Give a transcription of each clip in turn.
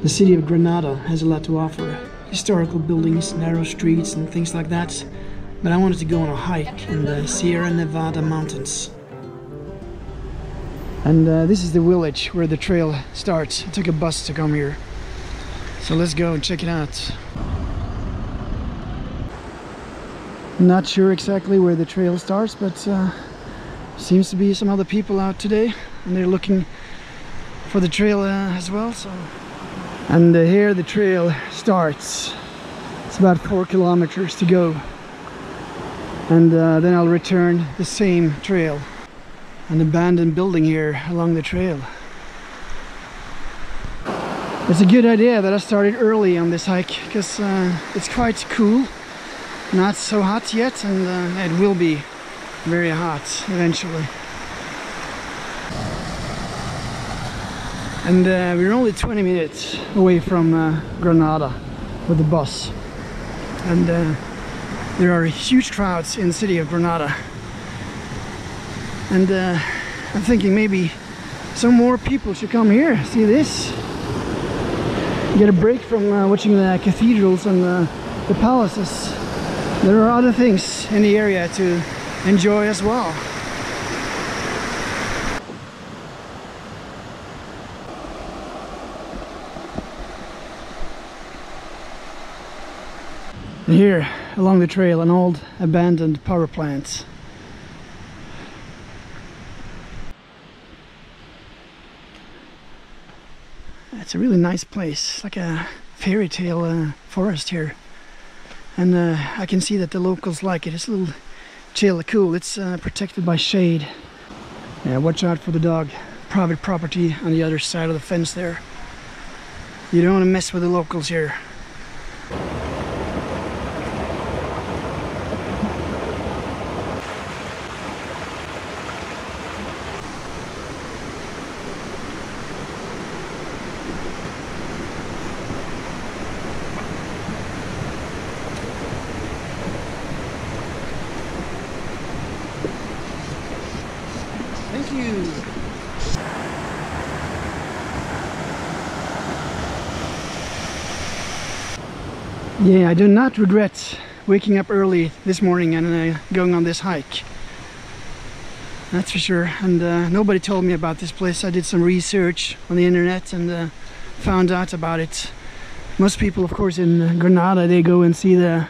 The city of Granada has a lot to offer. Historical buildings, narrow streets and things like that. But I wanted to go on a hike in the Sierra Nevada mountains. And this is the village where the trail starts. I took a bus to come here. So let's go and check it out. Not sure exactly where the trail starts, but seems to be some other people out today and they're looking for the trail as well. And here the trail starts. It's about 4 kilometers to go, and then I'll return the same trail. An abandoned building here along the trail. It's a good idea that I started early on this hike because it's quite cool, not so hot yet, and it will be very hot eventually. And we're only 20 minutes away from Granada with the bus. And there are huge crowds in the city of Granada. And I'm thinking maybe some more people should come here, see this. Get a break from watching the cathedrals and the palaces. There are other things in the area to enjoy as well. And here along the trail, an old abandoned power plant. It's a really nice place, like a fairy tale forest here. And I can see that the locals like it. It's a little chill, cool. It's protected by shade. Yeah, watch out for the dog. Private property on the other side of the fence there. You don't want to mess with the locals here. Thank you. Yeah, I do not regret waking up early this morning and going on this hike. That's for sure. And nobody told me about this place. I did some research on the internet and found out about it. Most people, of course, in Granada, they go and see the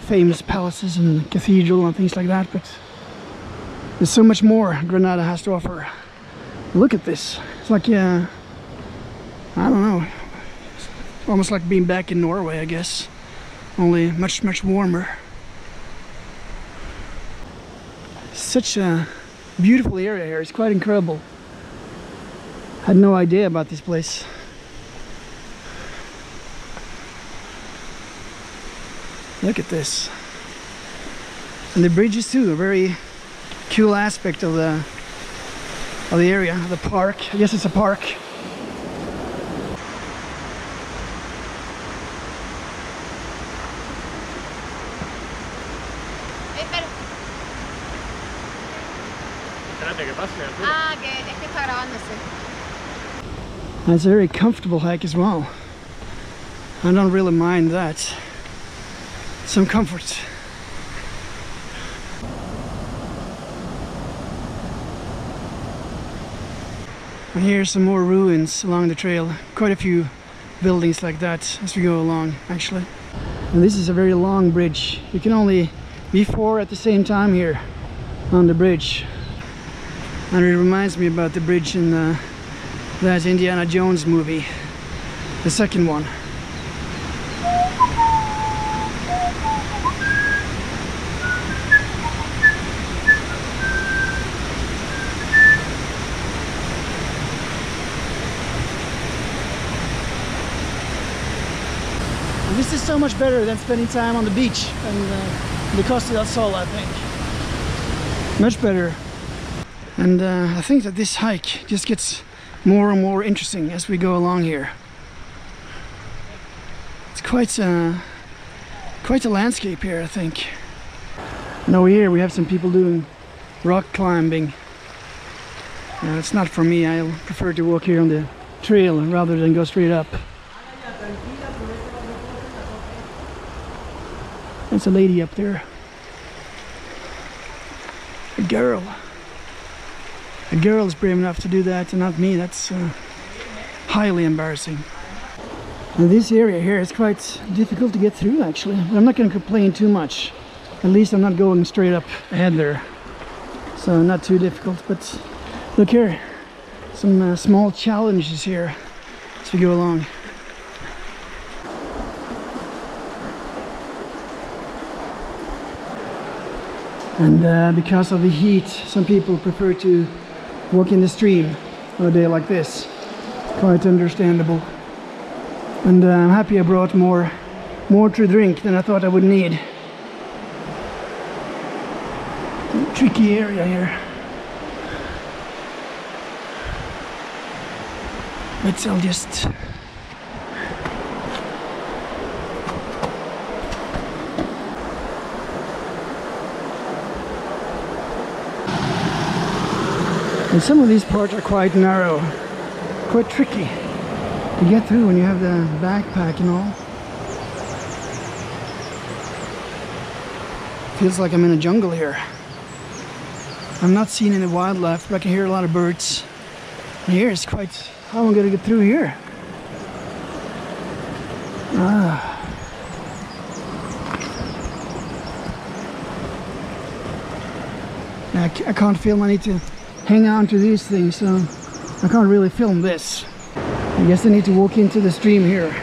famous palaces and cathedral and things like that, but there's so much more Granada has to offer. Look at this. It's like, I don't know, almost like being back in Norway, I guess. Only much, much warmer. Such a beautiful area here. It's quite incredible. Had no idea about this place. Look at this. And the bridges too, a very cool aspect of the area, the park. I guess it's a park. It's a very comfortable hike as well. I don't really mind that. Some comfort. And here's some more ruins along the trail. Quite a few buildings like that as we go along, actually. And this is a very long bridge. You can only be 4 at the same time here on the bridge. And it reminds me about the bridge in that Indiana Jones movie, the second one. This is so much better than spending time on the beach and the Costa del Sol, I think. Much better. And I think that this hike just gets more and more interesting as we go along here. It's quite a landscape here, I think. And over here we have some people doing rock climbing. It's not for me. I prefer to walk here on the trail rather than go straight up. There's a lady up there. A girl. A girl is brave enough to do that, and not me. That's highly embarrassing. And this area here is quite difficult to get through, actually. But I'm not going to complain too much. At least I'm not going straight up ahead there. So not too difficult. But look here. Some small challenges here as we go along. And because of the heat, some people prefer to walk in the stream on a day like this. Quite understandable. And I'm happy I brought more to drink than I thought I would need. Tricky area here. But I'll just... And some of these parts are quite narrow, quite tricky to get through when you have the backpack and all. Feels like I'm in a jungle here. I'm not seeing any wildlife, but I can hear a lot of birds. And here is quite... How am I going to get through here? I can't film. I need to hang on to these things, so I can't really film this. I guess I need to walk into the stream here.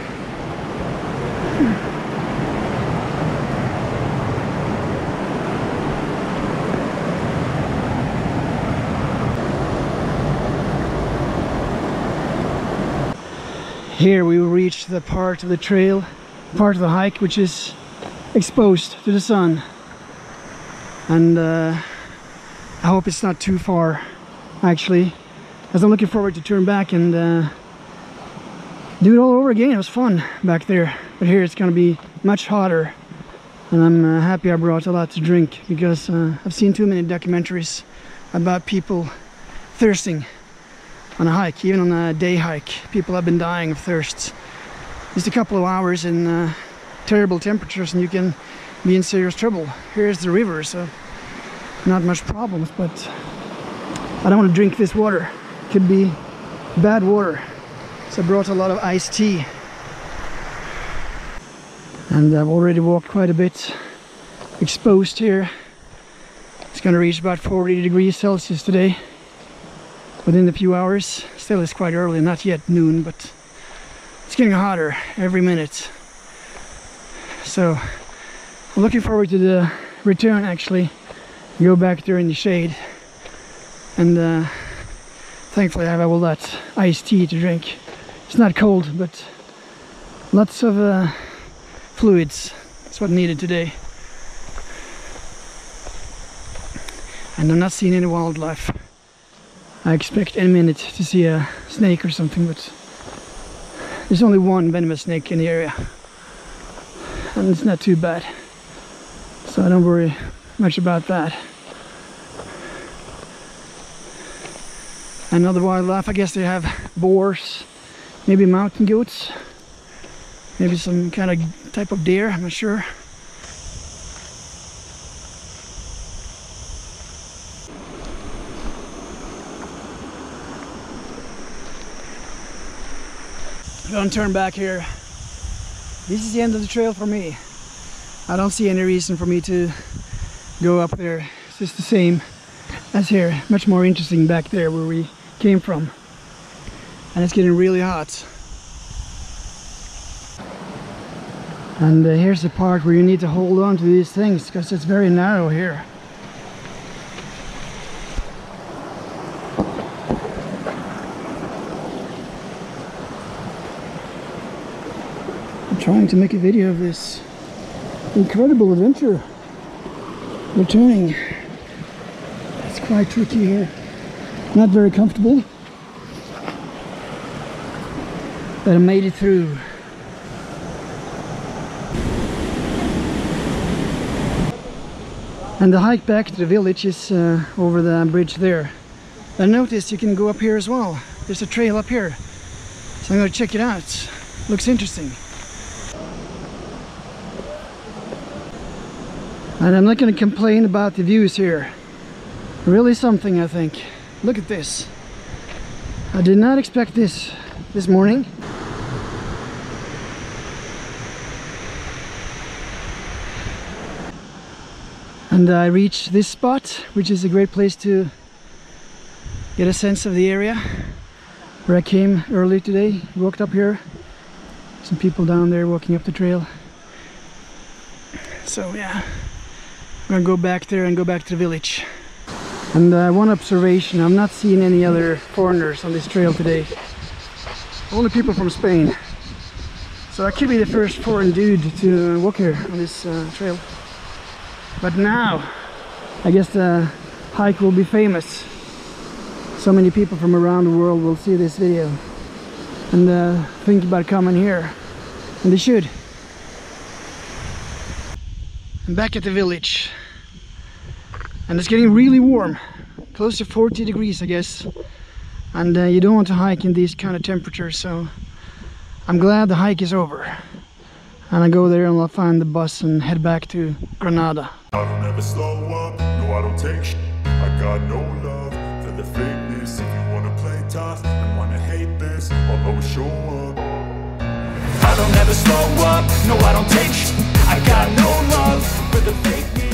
Here we will reach the part of the trail, part of the hike which is exposed to the sun. And I hope it's not too far, actually, as I'm looking forward to turn back and do it all over again. It was fun back there, but here it's going to be much hotter, and I'm happy I brought a lot to drink, because I've seen too many documentaries about people thirsting on a hike. Even on a day hike, people have been dying of thirst. Just a couple of hours in terrible temperatures and you can be in serious trouble. Here's the river, so not much problems, but I don't want to drink this water. It could be bad water. So I brought a lot of iced tea. And I've already walked quite a bit exposed here. It's going to reach about 40 degrees Celsius today within a few hours. Still, it's quite early, not yet noon, but it's getting hotter every minute. So I'm looking forward to the return, actually. Go back there in the shade, and thankfully I have all that iced tea to drink. It's not cold, but lots of fluids. That's what I needed today. And I'm not seeing any wildlife. I expect any minute to see a snake or something, but there's only one venomous snake in the area, and it's not too bad, so I don't worry much about that. And other wildlife, I guess they have boars, maybe mountain goats, maybe some kind of type of deer, I'm not sure. Don't turn back here. This is the end of the trail for me. I don't see any reason for me to go up there. It's just the same as here. Much more interesting back there where we came from. And it's getting really hot. And here's the part where you need to hold on to these things, because it's very narrow here. Trying to make a video of this incredible adventure. Returning. It's quite tricky here. Not very comfortable. But I made it through. And the hike back to the village is over the bridge there. I noticed you can go up here as well. There's a trail up here. So I'm going to check it out. Looks interesting. And I'm not going to complain about the views here. Really something, I think. Look at this. I did not expect this morning. And I reached this spot, which is a great place to get a sense of the area where I came earlier today. Walked up here. Some people down there walking up the trail. So yeah, I'm gonna go back there and go back to the village. And one observation, I'm not seeing any other foreigners on this trail today. Only people from Spain. So I could be the first foreign dude to walk here on this trail. But now, I guess the hike will be famous. So many people from around the world will see this video and think about coming here. And they should. I'm back at the village. And it's getting really warm. Close to 40 degrees, I guess. And you don't want to hike in these kind of temperatures, so I'm glad the hike is over. And I go there and I'll find the bus and head back to Granada. I don't ever slow up, no I don't take shit. I got no love for the fakeness. If you wanna play tough and wanna hate this, I'll always show up. I don't ever slow up, no I don't take shit. I got no love for the fakeness.